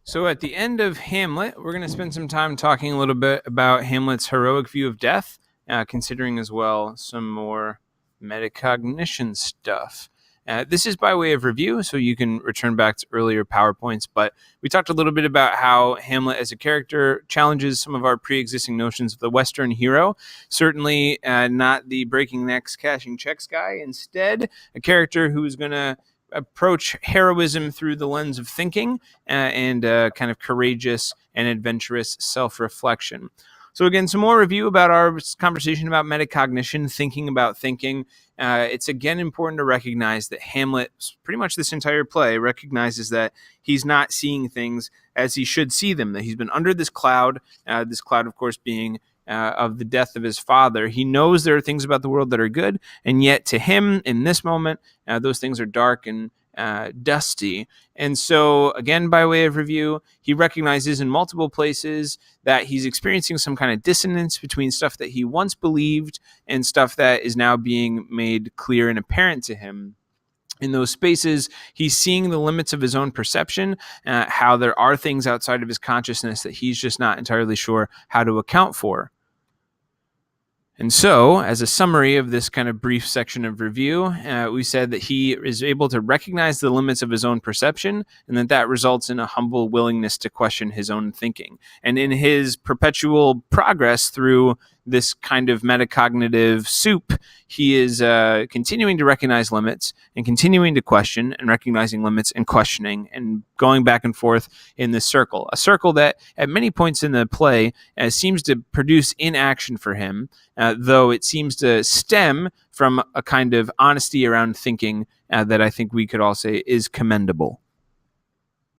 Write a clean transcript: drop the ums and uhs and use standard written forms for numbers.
So at the end of Hamlet, we're going to spend some time talking a little bit about Hamlet's heroic view of death, considering as well some more metacognition stuff. This is by way of review, so you can return back to earlier PowerPoints, but we talked a little bit about how Hamlet as a character challenges some of our pre-existing notions of the Western hero. Certainly not the breaking necks, cashing checks guy. Instead, a character who is going to approach heroism through the lens of thinking and kind of courageous and adventurous self-reflection. So again, some more review about our conversation about metacognition, thinking about thinking. It's again important to recognize that Hamlet, pretty much this entire play, recognizes that he's not seeing things as he should see them, that he's been under this cloud, of course, being of the death of his father. He knows there are things about the world that are good, and yet to him, in this moment, those things are dark and dusty. And so, again, by way of review, he recognizes in multiple places that he's experiencing some kind of dissonance between stuff that he once believed and stuff that is now being made clear and apparent to him. In those spaces, he's seeing the limits of his own perception, how there are things outside of his consciousness that he's just not entirely sure how to account for. And so, as a summary of this kind of brief section of review, we said that he is able to recognize the limits of his own perception, and that results in a humble willingness to question his own thinking. And in his perpetual progress through this kind of metacognitive soup, he is continuing to recognize limits and continuing to question and recognizing limits and questioning and going back and forth in this circle. A circle that at many points in the play seems to produce inaction for him, though it seems to stem from a kind of honesty around thinking that I think we could all say is commendable.